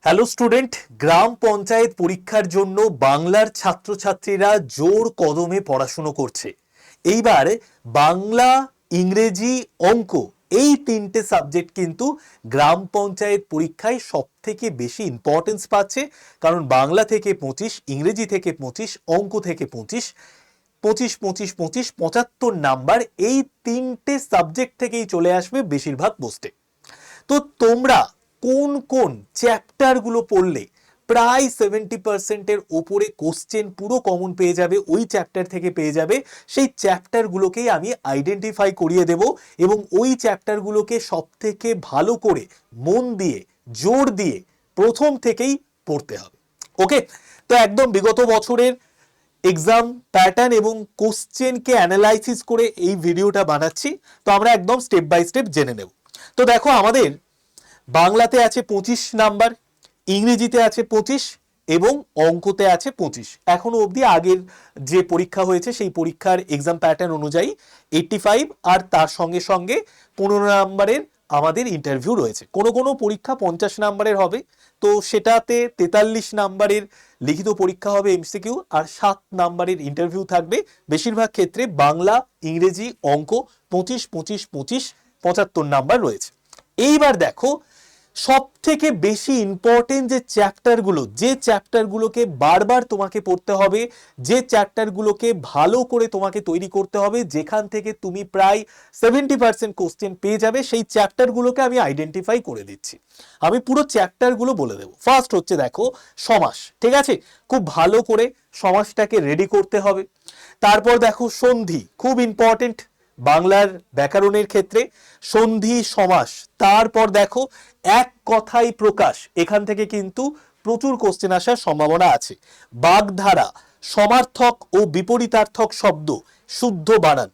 Hello student, গ্রাম পঞ্চায়েত পরীক্ষার জন্য বাংলার ছাত্রছাত্রীরা জোর কদমে পড়াশুনো করছে। এইবার বাংলা, ইংরেজি, অঙ্ক এই তিনটে সাবজেক্ট কিন্তু গ্রাম পঞ্চায়েত পরীক্ষায় সব থেকে বেশি ইম্পর্টেন্স পাচ্ছে। কারণ বাংলা থেকে 25, ইংরেজি থেকে 25, অঙ্ক থেকে 25, 25 25 25 75 নাম্বার এই তিনটে সাবজেক্ট থেকেই চলে আসবে বেশিরভাগ পোস্টে। তো তোমরা কোন কোন চ্যাপ্টারগুলো পড়লে প্রায় 70% ওপরে কোশ্চেন পুরো কমন পেয়ে যাবে, ওই চ্যাপ্টার থেকে পেয়ে যাবে, সেই চ্যাপ্টারগুলোকেই আমি আইডেন্টিফাই করিয়ে দেব এবং ওই চ্যাপ্টারগুলোকে সব থেকে ভালো করে মন দিয়ে জোর দিয়ে প্রথম থেকেই পড়তে হবে। ওকে, তো একদম বিগত বছরের এক্সাম প্যাটার্ন এবং কোশ্চেনকে অ্যানালাইসিস করে এই ভিডিওটা বানাচ্ছি। তো আমরা একদম স্টেপ বাই স্টেপ জেনে নেব। তো দেখো, আমাদের বাংলাতে আছে 25 নাম্বার, ইংরেজিতে আছে 25 এবং অঙ্কতে আছে 25। এখনো অবধি আগের যে পরীক্ষা হয়েছে সেই পরীক্ষার এক্সাম প্যাটার্ন অনুযায়ী 85 আর তার সঙ্গে সঙ্গে 15 নাম্বারের আমাদের ইন্টারভিউ রয়েছে। কোনো কোনো পরীক্ষা 50 নাম্বারের হবে, তো সেটাতে 43 নাম্বারের লিখিত পরীক্ষা হবে এমসিকিউ আর 7 নাম্বারের ইন্টারভিউ থাকবে। বেশিরভাগ ক্ষেত্রে বাংলা, ইংরেজি, অঙ্ক 25 25 25 75 নাম্বার রয়েছে। এইবার দেখো, সব থেকে বেশি ইম্পর্টেন্ট যে চ্যাপ্টারগুলোকে বারবার তোমাকে পড়তে হবে, যে চ্যাপ্টারগুলোকে ভালো করে তোমাকে তৈরি করতে হবে, যেখান থেকে তুমি প্রায় 70% কোশ্চেন পেয়ে যাবে, সেই চ্যাপ্টারগুলোকে আমি আইডেন্টিফাই করে দিচ্ছি। আমি পুরো চ্যাপ্টারগুলো বলে দেবো। ফার্স্ট হচ্ছে দেখো সমাস, ঠিক আছে, খুব ভালো করে সমাসটাকে রেডি করতে হবে। তারপর দেখো সন্ধি, খুব ইম্পর্টেন্ট বাংলার ব্যাকরণের ক্ষেত্রে, সন্ধি সমাস। তারপর দেখো এক কথায় প্রকাশ, এখান থেকে কিন্তু প্রচুর কোশ্চেন আসার সম্ভাবনা আছে। বাগধারা, সমার্থক ও বিপরীতার্থক শব্দ, শুদ্ধ বানান,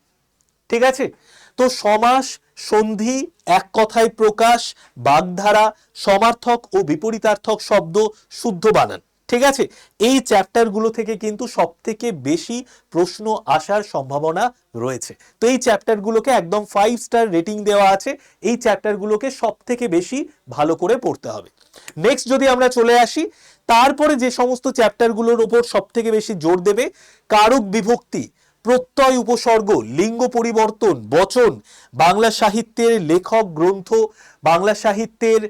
ঠিক আছে। তো সমাস, সন্ধি, এক কথায় প্রকাশ, বাগধারা, সমার্থক ও বিপরীতার্থক শব্দ, শুদ্ধ বানান, ঠিক আছে। এই চ্যাপ্টারগুলো থেকে কিন্তু সব থেকে বেশি প্রশ্ন আসার সম্ভাবনা রয়েছে। তো এই চ্যাপ্টারগুলোকে একদম 5 স্টার রেটিং দেওয়া আছে। এই চ্যাপ্টারগুলোকে সব থেকে বেশি ভালো করে পড়তে হবে। নেক্সট যদি আমরা চলে আসি, তারপরে যে সমস্ত চ্যাপ্টারগুলোর উপর সব থেকে বেশি জোর দেবে, কারক বিভক্তি, প্রত্যয় উপসর্গ, লিঙ্গ পরিবর্তন, বচন, বাংলা সাহিত্যের লেখক গ্রন্থ, বাংলা সাহিত্যের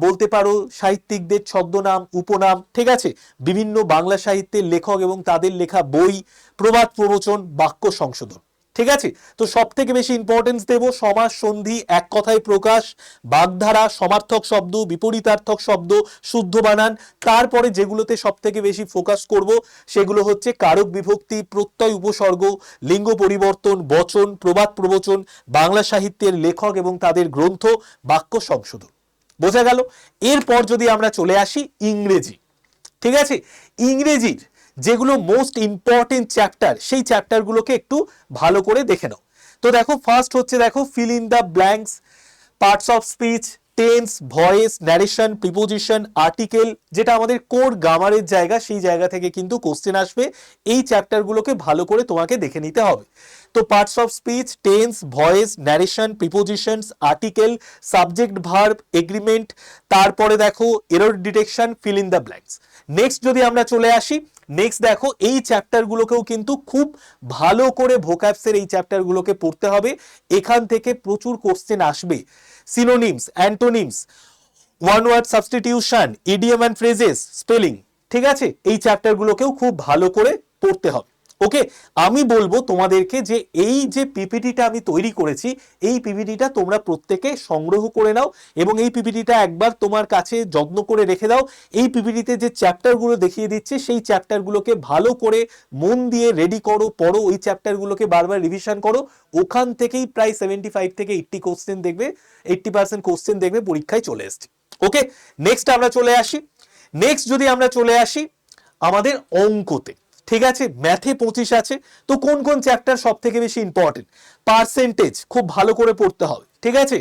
বলতে পারো সাহিত্যিকদের ছদ্মনাম, উপনাম, ঠিক আছে, বিভিন্ন বাংলা সাহিত্যের লেখক এবং তাদের লেখা বই, প্রবাদ প্রবচন, বাক্য সংশোধন, ঠিক আছে। তো সব থেকে বেশি ইম্পর্টেন্স দেব সমাস, সন্ধি, এক কথায় প্রকাশ, বাগধারা, সমার্থক শব্দ, বিপরীতার্থক শব্দ, শুদ্ধ বানান। তারপরে যেগুলোতে সব থেকে বেশি ফোকাস করব সেগুলো হচ্ছে কারক বিভক্তি, প্রত্যয় উপসর্গ, লিঙ্গ পরিবর্তন, বচন, প্রবাদ প্রবচন, বাংলা সাহিত্যের লেখক এবং তাদের গ্রন্থ, বাক্য সংশোধন। বোঝা গেল? এরপর যদি আমরা চলে আসি ইংরেজি, ঠিক আছে, ইংরেজির যেগুলো মোস্ট ইম্পর্টেন্ট চ্যাপ্টার সেই চ্যাপ্টারগুলোকে একটু ভালো করে দেখে নাও। তো দেখো, ফার্স্ট হচ্ছে দেখো feel in the blanks, parts of speech, tense, voice, narration, preposition, article, যেটা আমাদের কোর গ্রামারের জায়গা, সেই জায়গা থেকে কিন্তু কোশ্চেন আসবে। এই চ্যাপ্টারগুলোকে ভালো করে তোমাকে দেখে নিতে হবে। তো parts of speech, tense, voice, narration, prepositions, article, subject, verb, agreement, তারপরে দেখো error detection, fill in the blanks. Next যদি আমরা চলে আসি, নেক্সট দেখো এই চ্যাপ্টারগুলোকেও কিন্তু খুব ভালো করে ভোক্যাবসের এই চ্যাপ্টারগুলোকে পড়তে হবে। এখান থেকে প্রচুর কোশ্চেন আসবে। Synonyms, antonyms, one word substitution, idiom and phrases, spelling, ঠিক আছে, এই চ্যাপ্টারগুলোকেও খুব ভালো করে পড়তে হবে। ওকে, আমি বলবো তোমাদেরকে যে এই যে পিপিটিটা আমি তৈরি করেছি, এই পিপিটিটা তোমরা প্রত্যেকে সংগ্রহ করে নাও এবং এই পিপিটিটা একবার তোমার কাছে যত্ন করে রেখে দাও। এই পিপিটিতে যে চ্যাপ্টারগুলো দেখিয়ে দিচ্ছে সেই চ্যাপ্টারগুলোকে ভালো করে মন দিয়ে রেডি করো, পড়ো, ওই চ্যাপ্টারগুলোকে বারবার রিভিশন করো। ওখান থেকেই প্রায় 75 থেকে 80 কোশ্চেন দেখবে, 80% কোশ্চেন দেখবে পরীক্ষায় চলে এসছে। ওকে, নেক্সট আমরা চলে আসি। নেক্সট যদি আমরা চলে আসি আমাদের অঙ্কতে, ঠিক আছে, ম্যাথে 25 আছে। তো কোন কোন চ্যাপ্টার সব থেকে বেশি ইম্পর্টেন্ট? পার্সেন্টেজ খুব ভালো করে পড়তে হবে, ঠিক আছে,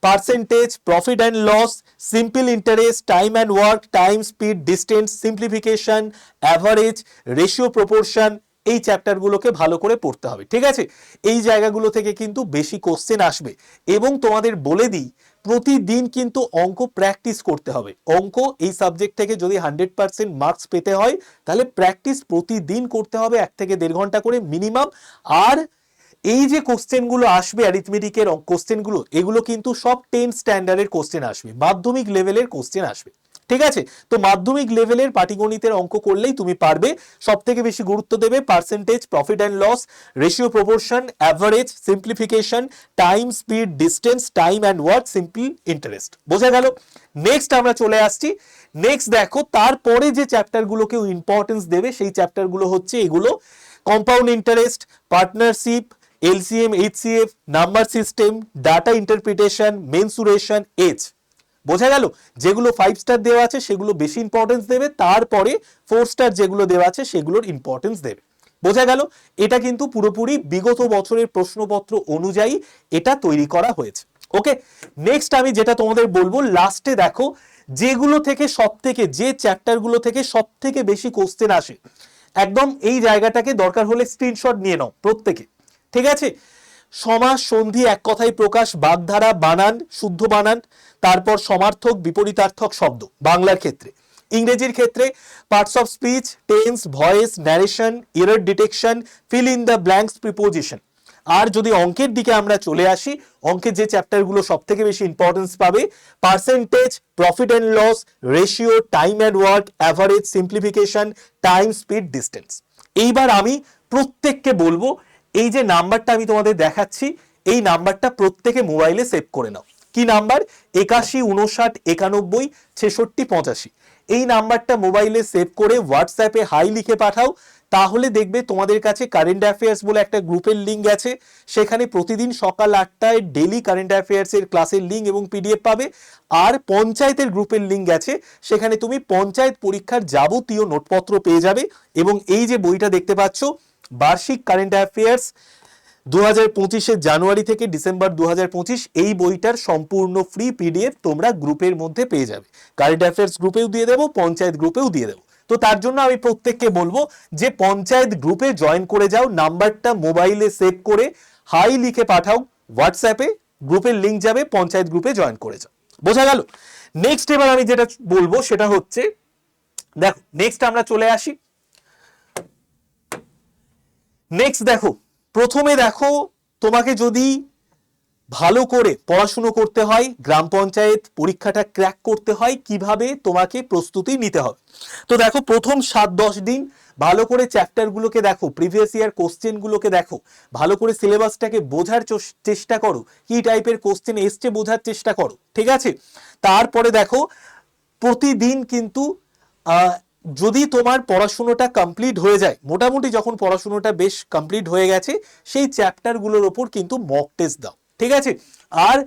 percentage, profit and loss, simple interest, time and work, time, speed, distance, simplification, average, ratio, proportion, এই চ্যাপ্টারগুলোকে ভালো করে পড়তে হবে, ঠিক আছে। এই জায়গাগুলো থেকে কিন্তু বেশি কোশ্চেন আসবে। এবং তোমাদের বলে দিই, প্রতিদিন কিন্তু অঙ্ক প্র্যাকটিস করতে হবে। অঙ্ক এই সাবজেক্ট থেকে যদি 100% মার্কস পেতে হয় তাহলে প্র্যাকটিস প্রতিদিন করতে হবে 1 থেকে 1.5 ঘন্টা করে মিনিমাম। আর এই যে কোশ্চেনগুলো আসবে অ্যারিথমেটিকের কোশ্চেনগুলো, এগুলো কিন্তু সব 10 স্ট্যান্ডার্ডের কোশ্চেন আসবে, মাধ্যমিক লেভেলের কোশ্চেন আসবে। ঠিক আছে, তো মাধ্যমিক লেভেলের পাটিগণিতের অঙ্ক করলেই তুমি পারবে। সব থেকে বেশি গুরুত্ব দেবে percentage, profit and loss, ratio, proportion, average, simplification, time, speed, distance, time and work, simple interest. বোঝা গেল? নেক্সট আমরা চলে আসছি। নেক্সট দেখো, তারপরে যে চ্যাপ্টারগুলোকেও ইম্পর্টেন্স দেবে সেই চ্যাপ্টারগুলো হচ্ছে এগুলো: compound interest, partnership, LCM, HCF, number system, data interpretation, mensuration, age. বোঝা গেল? যেগুলো 5 স্টার দেওয়া আছে সেগুলো বেশি ইম্পর্টেন্স দেবে, তারপরে 4 স্টার যেগুলো দেওয়া আছে সেগুলোর ইম্পর্টেন্স দেবে। বোঝা গেল? এটা কিন্তু পুরোপুরি বিগত বছরের প্রশ্নপত্র অনুযায়ী এটা তৈরি করা হয়েছে। ওকে, নেক্সট আমি যেটা তোমাদের বলবো, লাস্টে দেখো যেগুলো থেকে সব থেকে, যে চ্যাপ্টারগুলো থেকে সব থেকে বেশি কোশ্চেন আসে, একদম এই জায়গাটাকে দরকার হলে স্ক্রিনশট নিয়ে নাও প্রত্যেকে। ঠিক আছে? সমাস, সন্ধি, এক কথায় প্রকাশ, বাগধারা, বানান, শুদ্ধ বানান, তারপর সমার্থক, বিপরীতার্থক শব্দ বাংলার ক্ষেত্রে। ইংরেজির ক্ষেত্রে parts of speech, tense, voice, narration, error detection, fill in the blanks, preposition. আর যদি অঙ্কের দিকে আমরা চলে আসি, অঙ্কের যে চ্যাপ্টারগুলো সব থেকে বেশি ইম্পর্টেন্স পাবে: percentage, profit and loss, ratio, time and work, average, simplification, time, speed, distance. এইবার আমি প্রত্যেককে বলবো, এই যে নাম্বারটা আমি তোমাদের দেখাচ্ছি, এই নাম্বারটা প্রত্যেকে মোবাইলে সেভ করে নাও। কি নাম্বার? 81 59 91 66 85। এই নাম্বারটা মোবাইলে সেভ করে হোয়াটসঅ্যাপে হাই লিখে পাঠাও। তাহলে দেখবে তোমাদের কাছে কারেন্ট অ্যাফেয়ার্স বলে একটা গ্রুপের লিঙ্ক আছে, সেখানে প্রতিদিন সকাল 8টায় ডেলি কারেন্ট অ্যাফেয়ার্সের ক্লাসের লিঙ্ক এবং পিডিএফ পাবে। আর পঞ্চায়েতের গ্রুপের লিঙ্ক আছে, সেখানে তুমি পঞ্চায়েত পরীক্ষার যাবতীয় নোটপত্র পেয়ে যাবে। এবং এই যে বইটা দেখতে পাচ্ছ, বার্ষিক কারেন্ট অ্যাফেয়ার্স 2025 জানুয়ারি থেকে ডিসেম্বর 2025, এই বইটার সম্পূর্ণ ফ্রি পিডিএফ তোমরা গ্রুপের মধ্যে পেয়ে যাবে। কারেন্ট অ্যাফেয়ার্স গ্রুপেও দিয়ে দেবো, পঞ্চায়েত গ্রুপেও দিয়ে দেবো। তো তার জন্য আমি প্রত্যেককে বলবো যে পঞ্চায়েত গ্রুপে জয়েন করে যাও, নাম্বারটা মোবাইলে সেভ করে হাই লিখে পাঠাও হোয়াটসঅ্যাপে, গ্রুপের লিঙ্ক যাবে, পঞ্চায়েত গ্রুপে জয়েন করে যাও। বোঝা গেল? নেক্সট এবার আমি যেটা বলবো সেটা হচ্ছে, দেখো নেক্সট আমরা চলে আসি। নেক্সট দেখো, প্রথমে দেখো তোমাকে যদি ভালো করে পড়াশুনো করতে হয়, গ্রাম পঞ্চায়েত পরীক্ষাটা ক্র্যাক করতে হয়, কিভাবে তোমাকে প্রস্তুতি নিতে হবে। তো দেখো, প্রথম 7-10 দিন ভালো করে চ্যাপ্টারগুলোকে দেখো, প্রিভিয়াস ইয়ার কোশ্চেনগুলোকে দেখো, ভালো করে সিলেবাসটাকে বোঝার চেষ্টা করো, কি টাইপের কোশ্চেন এসছে বোঝার চেষ্টা করো। ঠিক আছে? তারপরে দেখো প্রতিদিন কিন্তু যদি তোমার পড়াশুনোটা কমপ্লিট হয়ে যায়, মোটামুটি যখন পড়াশুনোটা বেশ কমপ্লিট হয়ে গেছে, সেই চ্যাপ্টারগুলোর ওপর কিন্তু মক টেস্ট দাও। ঠিক আছে? আর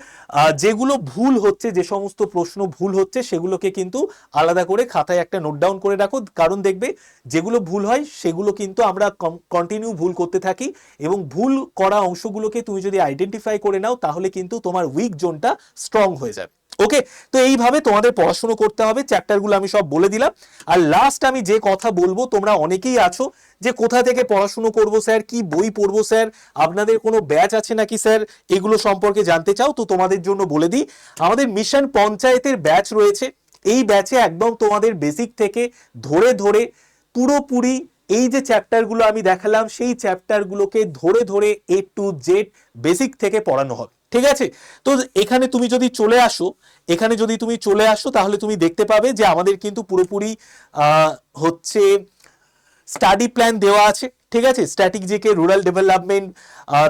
যেগুলো ভুল হচ্ছে, যে সমস্ত প্রশ্ন ভুল হচ্ছে, সেগুলোকে কিন্তু আলাদা করে খাতায় একটা নোট ডাউন করে রাখো। কারণ দেখবে যেগুলো ভুল হয় সেগুলো কিন্তু আমরা কন্টিনিউ ভুল করতে থাকি, এবং ভুল করা অংশগুলোকে তুমি যদি আইডেন্টিফাই করে নাও, তাহলে কিন্তু তোমার উইক জোনটা স্ট্রং হয়ে যাবে। ওকে, তো এইভাবে তোমাদের পড়াশোনা করতে হবে। চ্যাপ্টারগুলো আমি সব বলে দিলাম। আর লাস্ট আমি যে কথা বলবো, তোমরা অনেকেই আছো যে কোথা থেকে পড়াশুনো করব স্যার, কি বই পড়বো স্যার, আপনাদের কোনো ব্যাচ আছে নাকি স্যার, এগুলো সম্পর্কে জানতে চাও। তো তোমাদের জন্য বলে দিই, আমাদের মিশন পঞ্চায়েতের ব্যাচ রয়েছে। এই ব্যাচে একদম তোমাদের বেসিক থেকে ধরে ধরে পুরোপুরি এই যে চ্যাপ্টারগুলো আমি দেখালাম, সেই চ্যাপ্টারগুলোকে ধরে ধরে A to Z বেসিক থেকে পড়ানো হবে। ঠিক আছে? তো এখানে তুমি যদি চলে আসো, তাহলে তুমি দেখতে পাবে যে আমাদের কিন্তু পুরোপুরি হচ্ছে স্টাডি প্ল্যান দেওয়া আছে। ঠিক আছে? স্ট্যাটিক জিকে, রুরাল ডেভেলপমেন্ট,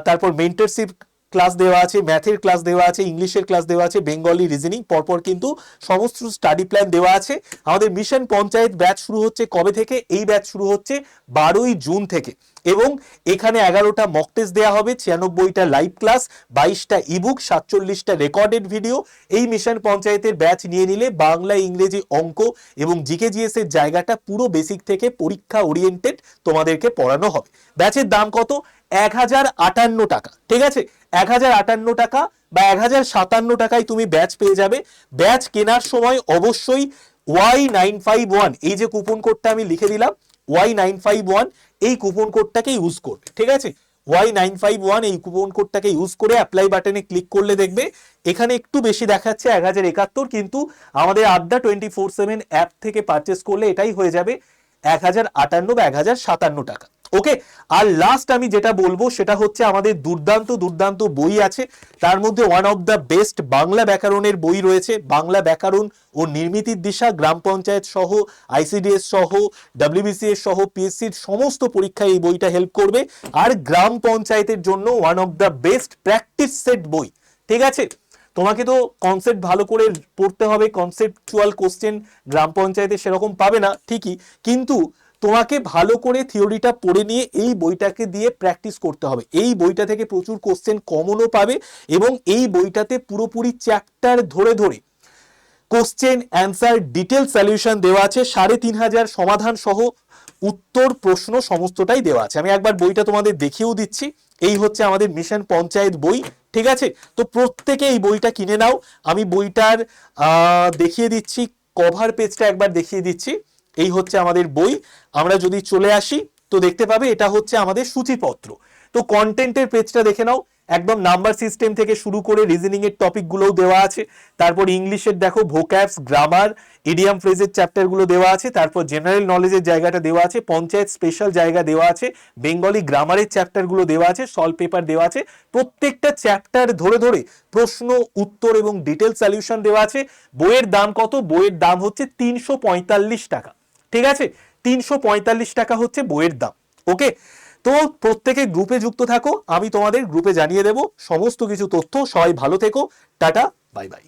তারপর মেন্টরশিপ ক্লাস দেওয়া আছে, ম্যাথের ক্লাস দেওয়া আছে, ইংলিশের ক্লাস দেওয়া আছে, বেঙ্গলি, রিজনিং, পরপর কিন্তু সমস্ত স্টাডি প্ল্যান দেওয়া আছে। আমাদের মিশন পঞ্চায়েত ব্যাচ শুরু হচ্ছে কবে থেকে? এই ব্যাচ শুরু হচ্ছে 12ই জুন থেকে। এবং এখানে 11টা মক টেস্ট দেওয়া হবে, 96টা লাইভ ক্লাস, 22টা ইবুক, 47টা রেকর্ডেড ভিডিও। এই মিশন পঞ্চায়েতের ব্যাচ নিয়ে নিলে বাংলা, ইংরেজি, অঙ্ক এবং জিকে জিএস এর জায়গাটা পুরো বেসিক থেকে পরীক্ষা ওরিয়েন্টেড তোমাদেরকে পড়ানো হবে। ব্যাচের দাম কত? 1058 টাকা। ঠিক আছে? 1058 টাকা বা 1057 টাকায় তুমি ব্যাচ পেয়ে যাবে। ব্যাচ কেনার সময় অবশ্যই Y951, এই যে কুপন কোডটা আমি লিখে দিলাম, Y951, এই কুপন কোডটাকে ইউজ করবে। ঠিক আছে? Y951 এই কুপন কোডটাকে ইউজ করে অ্যাপ্লাই বাটনে ক্লিক করলে দেখবে এখানে একটু বেশি দেখাচ্ছে 1071, কিন্তু আমাদের আড্ডা 24/7 অ্যাপ থেকে পারচেস করলে এটাই হয়ে যাবে 1058 বা 1057 টাকা। ওকে, আর লাস্ট আমি যেটা বলবো সেটা হচ্ছে আমাদের দুর্দান্ত দুর্দান্ত বই আছে, তার মধ্যে one of the best Bangla ব্যাকরণের বই রয়েছে। বাংলা ব্যাকরণ ও নির্মিতির দিশা, গ্রাম পঞ্চায়েত সহ, আইসিডিএস সহ, ডব্লিউবিসিএস সহ, পিএসসির সমস্ত পরীক্ষায় এই বইটা হেল্প করবে। আর গ্রাম পঞ্চায়েতের জন্য one of the best practice set বই। ঠিক আছে, তোমাকে তো কনসেপ্ট ভালো করে পড়তে হবে, কনসেপ্টচুয়াল কোশ্চেন গ্রাম পঞ্চায়েতে সেরকম পাবে না ঠিকই, কিন্তু তোমাকে ভালো করে থিওরিটা পড়ে নিয়ে এই বইটাকে দিয়ে প্র্যাকটিস করতে হবে। এই বইটা থেকে প্রচুর কোশ্চেন কমনও পাবে, এবং এই বইটাতে পুরোপুরি চ্যাপ্টার ধরে ধরে কোশ্চেন অ্যান্সার ডিটেল সলিউশন দেওয়া আছে, 3500 সমাধান সহ উত্তর প্রশ্ন সমস্তটাই দেওয়া আছে। আমি একবার বইটা তোমাদের দেখিয়েও দিচ্ছি। এই হচ্ছে আমাদের মিশন পঞ্চায়েত বই। ঠিক আছে, তো প্রত্যেকে এই বইটা কিনে নাও। আমি বইটার দেখিয়ে দিচ্ছি, কভার পেজটা একবার দেখিয়ে দিচ্ছি। এই হচ্ছে আমাদের বই। আমরা যদি চলে আসি তো দেখতে পাবে এটা হচ্ছে আমাদের সূচিপত্র। তো কন্টেন্টের পেজটা দেখে নাও, একদম নাম্বার সিস্টেম থেকে শুরু করে রিজনিং এর টপিক গুলোও দেওয়া আছে। তারপর ইংলিশের দেখো ভোক্যাবস, গ্রামার, ইডিয়াম ফ্রেজের চ্যাপ্টার গুলো দেওয়া আছে। তারপর জেনারেল নলেজের জায়গাটা দেওয়া আছে, পঞ্চায়েত স্পেশাল জায়গা দেওয়া আছে, বেঙ্গলি গ্রামারের চ্যাপ্টার গুলো দেওয়া আছে, সলভ পেপার দেওয়া আছে। প্রত্যেকটা চ্যাপ্টার ধরে ধরে প্রশ্ন উত্তর এবং ডিটেল সলিউশন দেওয়া আছে। বইয়ের দাম কত? বইয়ের দাম হচ্ছে 345 টাকা। ঠিক আছে, 345 টাকা হচ্ছে বইয়ের দাম। ওকে, তো প্রত্যেকে গ্রুপে যুক্ত থাকো, আমি তোমাদের গ্রুপে জানিয়ে দেব সমস্ত কিছু তথ্য। সবাই ভালো থেকো, টাটা, বাই বাই।